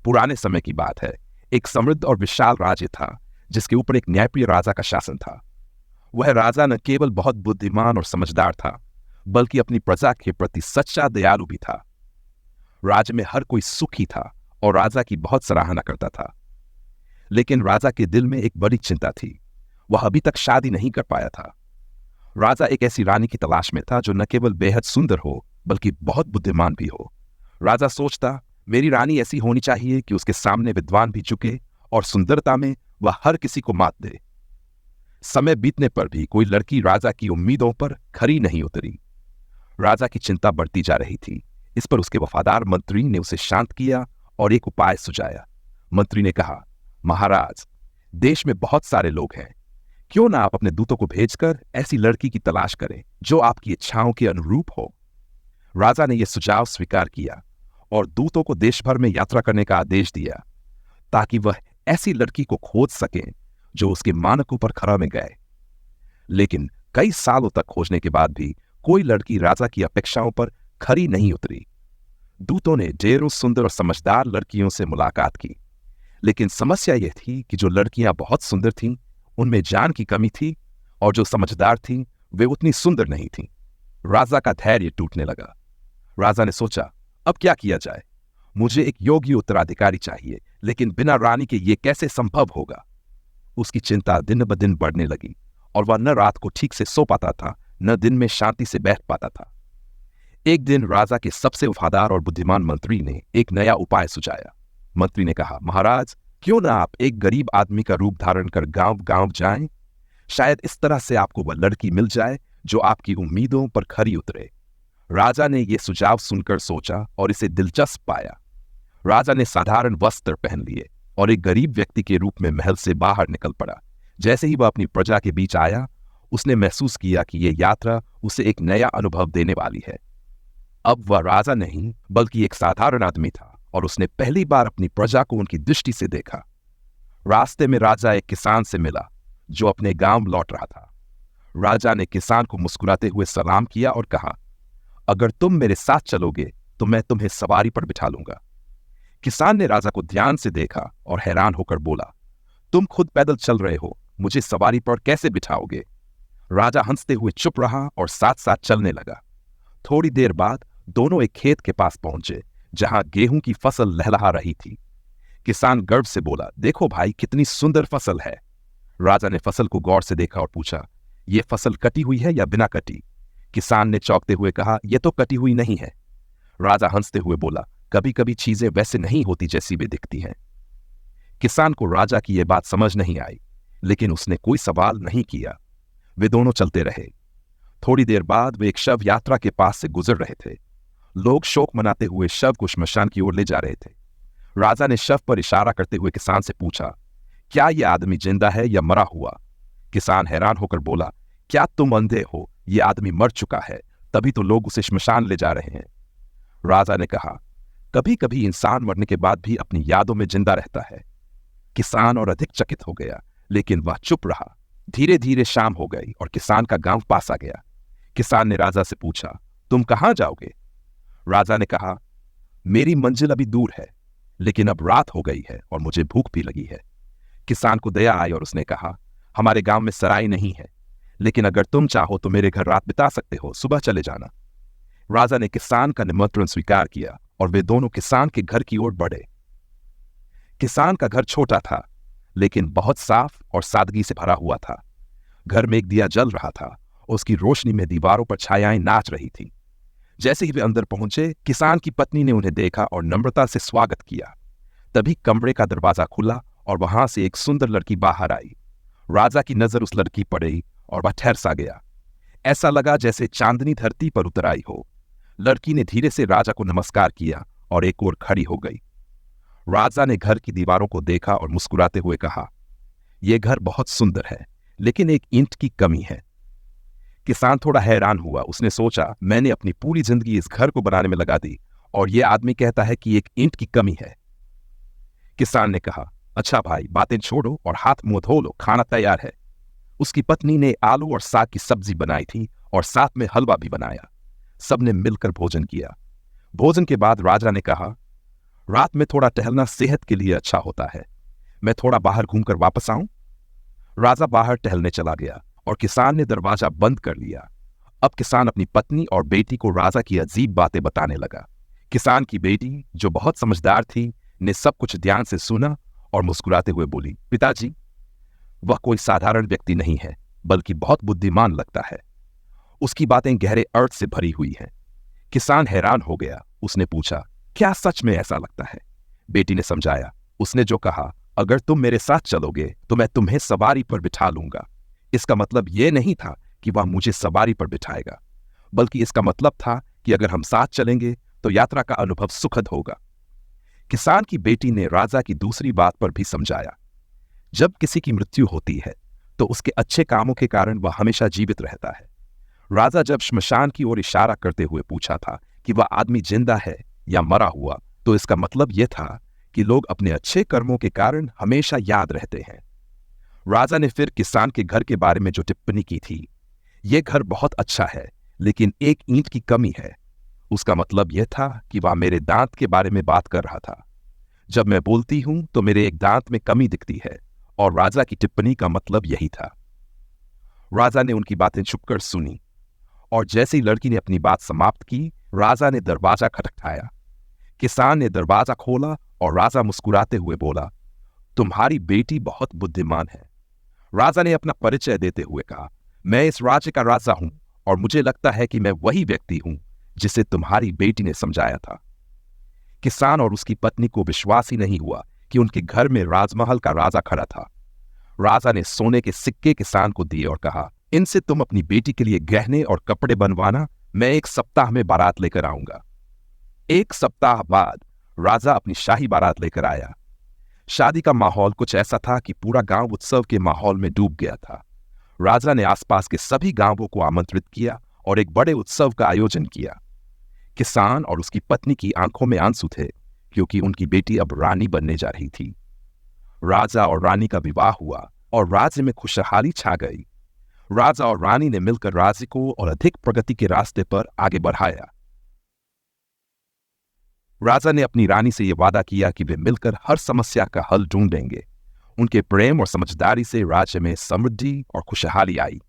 पुराने समय की बात है। एक समृद्ध और विशाल राज्य था जिसके ऊपर एक न्यायप्रिय राजा का शासन था। वह राजा न केवल बहुत बुद्धिमान और समझदार था, बल्कि अपनी प्रजा के प्रति सच्चा दयालु भी था। राज्य में हर कोई सुखी था और राजा की बहुत सराहना करता था। लेकिन राजा के दिल में एक बड़ी चिंता थी। वह अभी तक शादी नहीं कर पाया था। राजा एक ऐसी रानी की तलाश में था जो न केवल बेहद सुंदर हो, बल्कि बहुत बुद्धिमान भी हो। राजा सोचता, मेरी रानी ऐसी होनी चाहिए कि उसके सामने विद्वान भी झुके और सुंदरता में वह हर किसी को मात दे। समय बीतने पर भी कोई लड़की राजा की उम्मीदों पर खरी नहीं उतरी। राजा की चिंता बढ़ती जा रही थी। इस पर उसके वफादार मंत्री ने उसे शांत किया और एक उपाय सुझाया। मंत्री ने कहा, महाराज, देश में बहुत सारे लोग हैं, क्यों ना आप अपने दूतों को भेजकर ऐसी लड़की की तलाश करें जो आपकी इच्छाओं के अनुरूप हो। राजा ने यह सुझाव स्वीकार किया और दूतों को देश भर में यात्रा करने का आदेश दिया, ताकि वह ऐसी लड़की को खोज सकें जो उसके मानकों पर खरा में गए। लेकिन कई सालों तक खोजने के बाद भी कोई लड़की राजा की अपेक्षाओं पर खरी नहीं उतरी। दूतों ने ढेरों सुंदर और समझदार लड़कियों से मुलाकात की, लेकिन समस्या यह थी कि जो लड़कियां बहुत सुंदर थीं, उनमें जान की कमी थी, और जो समझदार थीं, वे उतनी सुंदर नहीं थीं। राजा का धैर्य टूटने लगा। राजा ने सोचा, अब क्या किया जाए? मुझे एक योग्य उत्तराधिकारी चाहिए, लेकिन बिना रानी के ये कैसे संभव होगा? उसकी चिंता दिन ब दिन बढ़ने लगी और वह न रात को ठीक से सो पाता था, न दिन में शांति से बैठ पाता था। एक दिन राजा के सबसे वफादार और बुद्धिमान मंत्री ने एक नया उपाय सुझाया। मंत्री ने कहा, महाराज, क्यों ना आप एक गरीब आदमी का रूप धारण कर गांव गांव जाएं? शायद इस तरह से आपको वह लड़की मिल जाए जो आपकी उम्मीदों पर खरी उतरे। राजा ने यह सुझाव सुनकर सोचा और इसे दिलचस्प पाया। राजा ने साधारण वस्त्र पहन लिए और एक गरीब व्यक्ति के रूप में महल से बाहर निकल पड़ा। जैसे ही वह अपनी प्रजा के बीच आया, उसने महसूस किया कि यह यात्रा उसे एक नया अनुभव देने वाली है। अब वह राजा नहीं, बल्कि एक साधारण आदमी था, और उसने पहली बार अपनी प्रजा को उनकी दृष्टि से देखा। रास्ते में राजा एक किसान से मिला जो अपने गांव लौट रहा था। राजा ने किसान को मुस्कुराते हुए सलाम किया और कहा, अगर तुम मेरे साथ चलोगे तो मैं तुम्हें सवारी पर बिठा लूंगा। किसान ने राजा को ध्यान से देखा और हैरान होकर बोला, तुम खुद पैदल चल रहे हो, मुझे सवारी पर कैसे बिठाओगे? राजा हंसते हुए चुप रहा और साथ साथ चलने लगा। थोड़ी देर बाद दोनों एक खेत के पास पहुंचे जहां गेहूं की फसल लहलहा रही थी। किसान गर्व से बोला, देखो भाई, कितनी सुंदर फसल है। राजा ने फसल को गौर से देखा और पूछा, यह फसल कटी हुई है या बिना कटी? किसान ने चौंकते हुए कहा, यह तो कटी हुई नहीं है। राजा हंसते हुए बोला, कभी कभी चीजें वैसे नहीं होती जैसी वे दिखती हैं। किसान को राजा की यह बात समझ नहीं आई, लेकिन उसने कोई सवाल नहीं किया। वे दोनों चलते रहे। थोड़ी देर बाद वे एक शव यात्रा के पास से गुजर रहे थे। लोग शोक मनाते हुए शव को श्मशान की ओर ले जा रहे थे। राजा ने शव पर इशारा करते हुए किसान से पूछा, क्या यह आदमी जिंदा है या मरा हुआ? किसान हैरान होकर बोला, क्या तुम अंधे हो? यह आदमी मर चुका है, तभी तो लोग उसे श्मशान ले जा रहे हैं। राजा ने कहा, कभी कभी इंसान मरने के बाद भी अपनी यादों में जिंदा रहता है। किसान और अधिक चकित हो गया, लेकिन वह चुप रहा। धीरे धीरे शाम हो गई और किसान का गांव पास आ गया। किसान ने राजा से पूछा, तुम कहां जाओगे? राजा ने कहा, मेरी मंजिल अभी दूर है, लेकिन अब रात हो गई है और मुझे भूख भी लगी है। किसान को दया आई और उसने कहा, हमारे गांव में सराय नहीं है, लेकिन अगर तुम चाहो तो मेरे घर रात बिता सकते हो, सुबह चले जाना। राजा ने किसान का निमंत्रण स्वीकार किया और वे दोनों किसान के घर की ओर बढ़े। किसान का घर छोटा था, लेकिन बहुत साफ और सादगी से भरा हुआ था। घर में एक दिया जल रहा था, उसकी रोशनी में दीवारों पर छायाएं नाच रही थी। जैसे ही वे अंदर पहुंचे, किसान की पत्नी ने उन्हें देखा और नम्रता से स्वागत किया। तभी कमरे का दरवाजा खुला और वहां से एक सुंदर लड़की बाहर आई। राजा की नजर उस लड़की पर पड़ी और वह ठहर सा गया। ऐसा लगा जैसे चांदनी धरती पर उतर आई हो। लड़की ने धीरे से राजा को नमस्कार किया और एक ओर खड़ी हो गई। राजा ने घर की दीवारों को देखा और मुस्कुराते हुए कहा, यह घर बहुत सुंदर है, लेकिन एक ईंट की कमी है। किसान थोड़ा हैरान हुआ। उसने सोचा, मैंने अपनी पूरी जिंदगी इस घर को बनाने में लगा दी और यह आदमी कहता है कि एक ईंट की कमी है। किसान ने कहा, अच्छा भाई, बातें छोड़ो और हाथ मुंह धो लो, खाना तैयार है। उसकी पत्नी ने आलू और साग की सब्जी बनाई थी और साथ में हलवा भी बनाया। सबने मिलकर भोजन किया। भोजन के बाद राजा ने कहा, रात में थोड़ा टहलना सेहत के लिए अच्छा होता है। मैं थोड़ा बाहर घूमकर वापस आऊं? राजा बाहर टहलने चला गया और किसान ने दरवाजा बंद कर लिया। अब किसान अपनी पत्नी और बेटी को राजा की अजीब बातें बताने लगा। किसान की बेटी, जो बहुत समझदार थी, ने सब कुछ ध्यान से सुना और मुस्कुराते हुए बोली, पिताजी, वह कोई साधारण व्यक्ति नहीं है, बल्कि बहुत बुद्धिमान लगता है। उसकी बातें गहरे अर्थ से भरी हुई हैं। किसान हैरान हो गया। उसने पूछा, क्या सच में ऐसा लगता है? बेटी ने समझाया। उसने जो कहा, अगर तुम मेरे साथ चलोगे तो मैं तुम्हें सवारी पर बिठा लूंगा। इसका मतलब यह नहीं था कि वह मुझे सवारी पर बिठाएगा, बल्कि इसका मतलब था कि अगर हम साथ चलेंगे तो यात्रा का अनुभव सुखद होगा। किसान की बेटी ने राजा की दूसरी बात पर भी समझाया। जब किसी की मृत्यु होती है तो उसके अच्छे कामों के कारण वह हमेशा जीवित रहता है। राजा जब श्मशान की ओर इशारा करते हुए पूछा था कि वह आदमी जिंदा है या मरा हुआ, तो इसका मतलब यह था कि लोग अपने अच्छे कर्मों के कारण हमेशा याद रहते हैं। राजा ने फिर किसान के घर के बारे में जो टिप्पणी की थी, यह घर बहुत अच्छा है, लेकिन एक ईंट की कमी है। उसका मतलब यह था कि वह मेरे दांत के बारे में बात कर रहा था। जब मैं बोलती हूं तो मेरे एक दांत में कमी दिखती है, और राजा की टिप्पणी का मतलब यही था। राजा ने उनकी बातें छुपकर सुनी, और जैसे ही लड़की ने अपनी बात समाप्त की, राजा ने दरवाजा खटखटाया। किसान ने दरवाजा खोला और राजा मुस्कुराते हुए बोला, तुम्हारी बेटी बहुत बुद्धिमान है। राजा ने अपना परिचय देते हुए कहा, मैं इस राज्य का राजा हूं और मुझे लगता है कि मैं वही व्यक्ति हूं जिसे तुम्हारी बेटी ने समझाया था। किसान और उसकी पत्नी को विश्वास ही नहीं हुआ कि उनके घर में राजमहल का राजा खड़ा था। राजा ने सोने के सिक्के किसान को दिए और कहा, इनसे तुम अपनी बेटी के लिए गहने और कपड़े बनवाना। मैं 1 सप्ताह में बारात लेकर आऊंगा। 1 सप्ताह बाद राजा अपनी शाही बारात लेकर आया। शादी का माहौल कुछ ऐसा था कि पूरा गांव उत्सव के माहौल में डूब गया था। राजा ने आसपास के सभी गांवों को आमंत्रित किया और एक बड़े उत्सव का आयोजन किया। किसान और उसकी पत्नी की आंखों में आंसू थे, क्योंकि उनकी बेटी अब रानी बनने जा रही थी। राजा और रानी का विवाह हुआ और राज्य में खुशहाली छा गई। राजा और रानी ने मिलकर राज्य को और अधिक प्रगति के रास्ते पर आगे बढ़ाया। राजा ने अपनी रानी से यह वादा किया कि वे मिलकर हर समस्या का हल ढूंढेंगे। उनके प्रेम और समझदारी से राज्य में समृद्धि और खुशहाली आई।